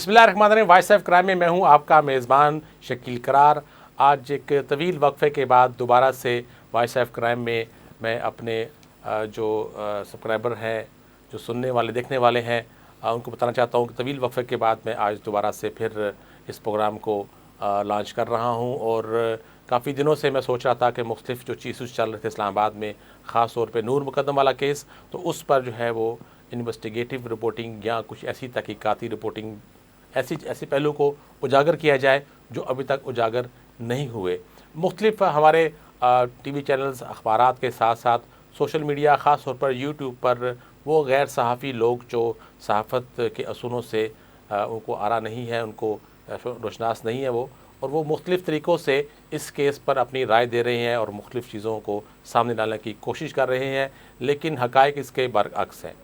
बिस्मिल्लाहिर्रहमानिर्रहीम। Voice of crime में मैं हूं आपका मेज़बान शकील करार। आज एक तवील वक्फे के बाद दोबारा से वॉइस ऑफ क्राइम में मैं अपने जो सब्सक्राइबर हैं, जो सुनने वाले देखने वाले हैं, उनको बताना चाहता हूं कि तवील वक्फे के बाद मैं आज दोबारा से फिर इस प्रोग्राम को लॉन्च कर रहा हूं। और काफ़ी दिनों से मैं सोच रहा था कि मुख्तलिफ जो चीज़ चल रहे थे इस्लामाबाद में, ख़ास तौर पे नूर मुकद्दम वाला केस, तो उस पर जो है वो इन्वेस्टिगेटिव रिपोर्टिंग या कुछ ऐसी तहकीकाती रिपोर्टिंग, ऐसे पहलू को उजागर किया जाए जो अभी तक उजागर नहीं हुए। मुख्तलिफ हमारे टीवी चैनल्स, अखबारात के साथ साथ सोशल मीडिया, ख़ास तौर पर यूट्यूब पर वो गैर सहाफ़ी लोग जो सहाफ़त के असूलों से उनको आरा नहीं है, उनको रोशनास नहीं है और वो मुख्तलिफ़ तरीक़ों से इस केस पर अपनी राय दे रहे हैं और मुख्तलिफ़ चीज़ों को सामने लाने की कोशिश कर रहे हैं, लेकिन हक़ाइक़ इसके बरअक्स हैं।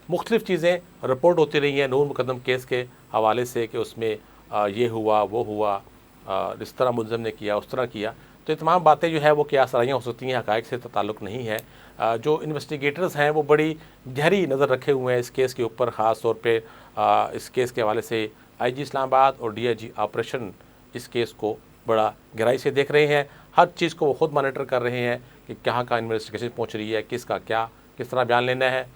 मुख्तलिफ़ चीज़ें रिपोर्ट होती रही हैं नूर मुकद्दम केस के हवाले से कि उसमें ये हुआ, वो हुआ, इस तरह मुलज़िम ने किया, उस तरह किया। तो ये तमाम बातें जो है वो क्या सराहियाँ हो सकती हैं, हक़ाइक़ से तो ताल्लुक़ नहीं है। जो इन्वेस्टिगेटर्स हैं वो बड़ी गहरी नज़र रखे हुए हैं इस केस के ऊपर। ख़ास तौर पे इस केस के हवाले से IG इस्लामाबाद और DIG ऑपरेशन इस केस को बड़ा गहराई से देख रहे हैं। हर चीज़ को वो ख़ुद मॉनिटर कर रहे हैं कि कहाँ का इन्वेस्टिगेशन पहुँच रही है, किसका क्या, किस तरह बयान लेना है,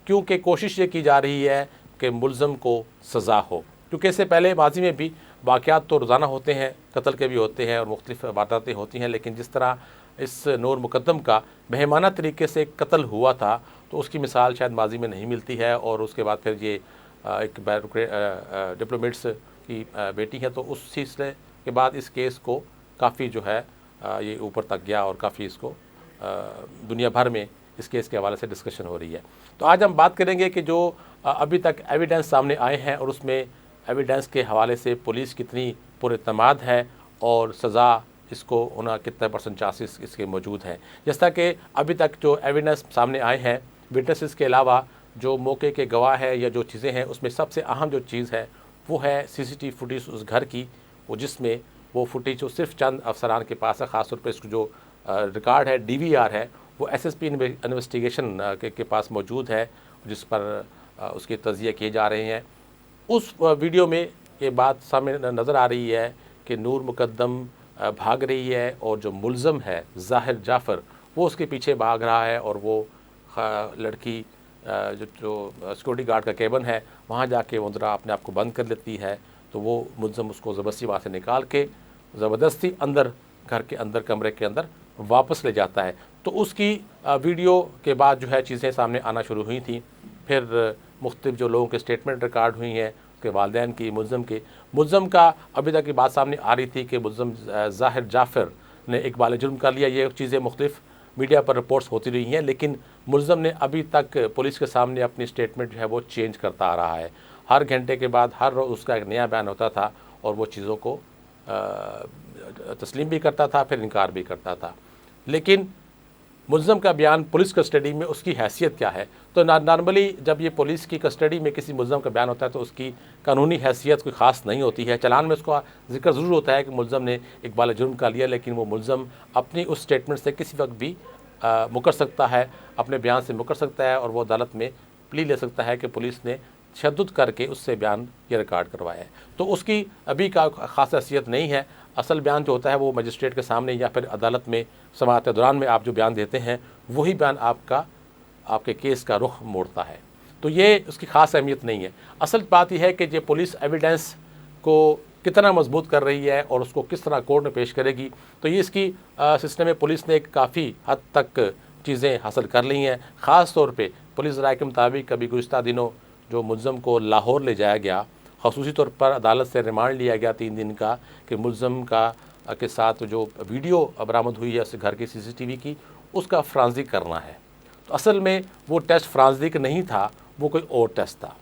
क्योंकि कोशिश ये की जा रही है कि मुलज़म को सज़ा हो। क्योंकि इससे पहले माजी में भी वाक़यात तो रोज़ाना होते हैं, कत्ल के भी होते हैं और मुख्तलिफ़ वारदातें होती हैं, लेकिन जिस तरह इस नूर मुकद्दम का बेहमाना तरीके से कत्ल हुआ था तो उसकी मिसाल शायद माजी में नहीं मिलती है। और उसके बाद फिर ये एक डिप्लोमेट्स की बेटी है, तो उस सिलसिले के बाद इस केस को काफ़ी जो है ये ऊपर तक गया और काफ़ी इसको दुनिया भर में इस केस के हवाले से डिस्कशन हो रही है। तो आज हम बात करेंगे कि जो अभी तक एविडेंस सामने आए हैं और उसमें एविडेंस के हवाले से पुलिस कितनी पुरएतमाद है और सज़ा इसको होना कितने % चांसेस इसके मौजूद हैं। जिस तरह कि अभी तक जो एविडेंस सामने आए हैं, विटनेसेस के अलावा जो मौके के गवाह है या जो चीज़ें हैं, उसमें सबसे अहम जो चीज़ है वो है CCTV फुटेज उस घर की, वो जिसमें वो फुटेज जो सिर्फ चंद अफसरान के पास है। ख़ास तौर पर इसको जो रिकॉर्ड है, DVR है, वो SSP इन्वेस्टिगेशन के पास मौजूद है, जिस पर उसके तज़किये किए जा रहे हैं। उस वीडियो में ये बात सामने नज़र आ रही है कि नूर मुकद्दम भाग रही है और जो मुलज़म है ज़ाहिर जाफ़र वो उसके पीछे भाग रहा है और वो लड़की जो सिक्योरिटी गार्ड का केबिन है वहाँ जाके वो ज़रा अपने आप को बंद कर लेती है, तो वो मुलज़म उसको ज़बरदस्ती वहाँ से निकाल के ज़बरदस्ती अंदर घर के अंदर कमरे के अंदर वापस ले जाता है। तो उसकी वीडियो के बाद जो है चीज़ें सामने आना शुरू हुई थी। फिर मुख्तलिफ जो लोगों के स्टेटमेंट रिकॉर्ड हुई हैं, उसके वालिदैन की, मुलज़म का अभी तक की बात सामने आ रही थी कि मुलज़म ज़ाहिर जाफ़र ने इक़बाल जुर्म कर लिया। ये चीज़ें मुख्तलिफ मीडिया पर रिपोर्ट्स होती रही हैं, लेकिन मुलज़म ने अभी तक पुलिस के सामने अपनी स्टेटमेंट जो है वो चेंज करता आ रहा है। हर घंटे के बाद हर रोज़ उसका एक नया बयान होता था और वो चीज़ों को तस्लीम भी करता था, फिर इनकार भी करता था। लेकिन मुलज़म का बयान पुलिस कस्टडी में उसकी हैसियत क्या है? तो नॉर्मली जब ये पुलिस की कस्टडी में किसी मुलज़म का बयान होता है तो उसकी कानूनी हैसियत कोई ख़ास नहीं होती है। चलान में उसका ज़िक्र ज़रूर होता है कि मुलज़म ने इक़बाल जुर्म कर लिया, लेकिन वो मुलज़म अपनी उस स्टेटमेंट से किसी वक्त भी मुकर सकता है, अपने बयान से मुकर सकता है और वो अदालत में प्ली ले सकता है कि पुलिस ने तशद्दुद करके उससे बयान ये रिकॉर्ड करवाया है। तो उसकी अभी का ख़ास हैसियत नहीं है। असल बयान जो होता है वो मजिस्ट्रेट के सामने या फिर अदालत में समाअत के दौरान में आप जो बयान देते हैं वही बयान आपके केस का रुख मोड़ता है। तो ये उसकी ख़ास अहमियत नहीं है। असल बात यह है कि ये पुलिस एविडेंस को कितना मजबूत कर रही है और उसको किस तरह कोर्ट में पेश करेगी। तो ये इसकी सिस्टम में पुलिस ने काफ़ी हद तक चीज़ें हासिल कर ली हैं। ख़ास तौर पर पुलिस राय के मुताबिक कभी गुज़िश्ता दिनों जो मुलज़म को लाहौर ले जाया गया, ख़ुसूसी तौर पर अदालत से रिमांड लिया गया 3 दिन का कि मुलज़म के साथ जो वीडियो बरामद हुई है उस घर की CCTV की, उसका फॉरेंसिक करना है। तो असल में वो टेस्ट फॉरेंसिक नहीं था, वो कोई और टेस्ट था।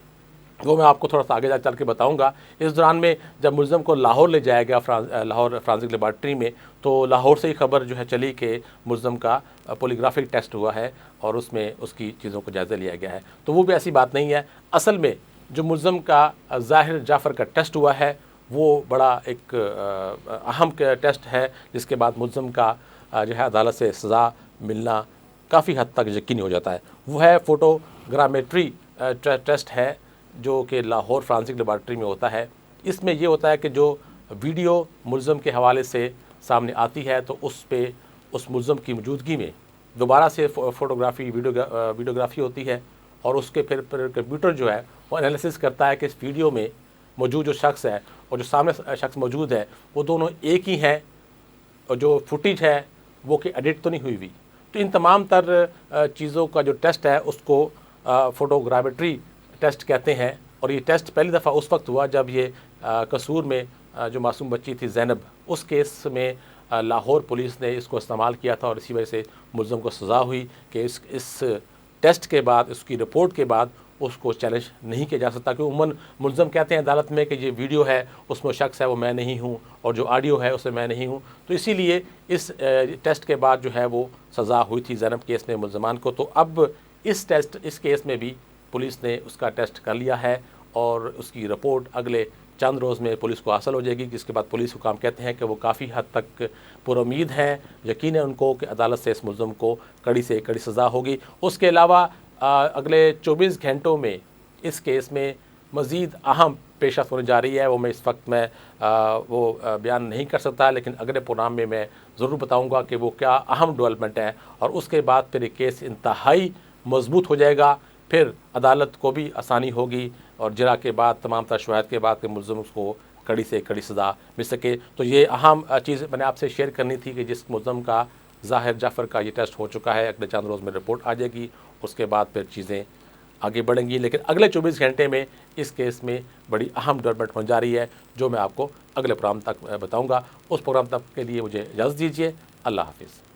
वो मैं आपको थोड़ा सा आगे जा चल के बताऊँगा। इस दौरान में जब मुलज़म को लाहौर ले जाया गया लाहौर फॉरेंसिक लेबॉरेटरी में, तो लाहौर से ही खबर जो है चली कि मुलज़म का पॉलीग्राफिक टेस्ट हुआ है और उसमें उसकी चीज़ों को जायज़ा लिया गया है। तो वो भी ऐसी बात नहीं है। असल में जो मुलज़म का ज़ाहिर जाफ़र का टेस्ट हुआ है वो बड़ा एक अहम टेस्ट है, जिसके बाद मुलज़म का जो है अदालत से सज़ा मिलना काफ़ी हद तक यकीनी हो जाता है। वो है फ़ोटोग्रामेट्री टेस्ट है जो कि लाहौर फॉरेंसिक लेबॉरेटरी में होता है। اس میں یہ ہوتا ہے کہ جو ویڈیو ملزم کے حوالے سے سامنے آتی ہے تو اس پہ اس ملزم کی موجودگی میں دوبارہ سے فوٹوگرافی ویڈیوگرافی ہوتی ہے، اور اس کے پھر کمپیوٹر جو ہے وہ انالیسس کرتا ہے کہ اس ویڈیو میں موجود جو شخص ہے اور جو سامنے شخص موجود ہے وہ دونوں ایک ہی ہیں، اور جو فوٹیج ہے وہ کہ ایڈٹ تو نہیں ہوئی ہوئی۔ تو ان تمام تر چیزوں کا جو ٹیسٹ ہے اس کو فوٹوگرامیٹری ٹیسٹ کہتے ہیں، اور یہ ٹیسٹ پہلی دفعہ اس وقت ہوا جب یہ قصور میں جو معصوم بچی تھی زینب، اس کیس میں لاہور پولیس نے اس کو استعمال کیا تھا، اور اسی وجہ سے ملزم کو سزا ہوئی کہ اس ٹیسٹ کے بعد، اس کی رپورٹ کے بعد اس کو چیلنج نہیں کیا جا سکتا، کہ عموماً ملزم کہتے ہیں عدالت میں کہ یہ ویڈیو ہے اس میں شخص ہے وہ میں نہیں ہوں، اور جو آڈیو ہے اس میں میں نہیں ہوں۔ تو اسی لیے اس ٹیسٹ کے بعد جو ہے وہ سزا ہوئی تھی زینب کیس میں ملزمان کو۔ تو اب اس کیس میں بھی پولیس نے اس کا ٹیسٹ کر لیا ہے، اور اس کی رپورٹ اگلے چند روز میں پولیس کو حاصل ہو جائے گی، جس کے بعد پولیس حکام کہتے ہیں کہ وہ کافی حد تک پر امید ہیں، یقین ہے ان کو کہ عدالت سے اس ملزم کو کڑی سے کڑی سزا ہوگی۔ اس کے علاوہ اگلے 24 گھنٹوں میں اس کیس میں مزید اہم پیش رفت ہونے جا رہی ہے، وہ میں اس وقت میں وہ بیان نہیں کر سکتا، لیکن اگلے پروگرام میں ضرور بتاؤں گا کہ وہ کیا اہم ڈیولپمنٹ ہے، اور اس کے بعد پھر یہ کیس انتہائی مضبوط ہو جائے گا، پھر عدالت کو بھی آسانی ہوگی، اور جرا کے بعد تمام تر شواہد کے بعد کہ ملزم اس کو کڑی سے کڑی سزا مل سکے۔ تو یہ اہم چیز میں نے آپ سے شیئر کرنی تھی کہ جس ملزم کا ظاہر جعفر کا یہ ٹیسٹ ہو چکا ہے، اگلے چند روز میں رپورٹ آ جائے گی، اس کے بعد پھر چیزیں آگے بڑھیں گی، لیکن اگلے 24 گھنٹے میں اس کیس میں بڑی اہم ڈیولپمنٹ ہونے جا رہی ہے، جو میں آپ کو اگلے پروگرام تک بتاؤں گا۔ اس پروگرام تک کے لیے مجھے اجازت دیجیے۔ اللہ حافظ۔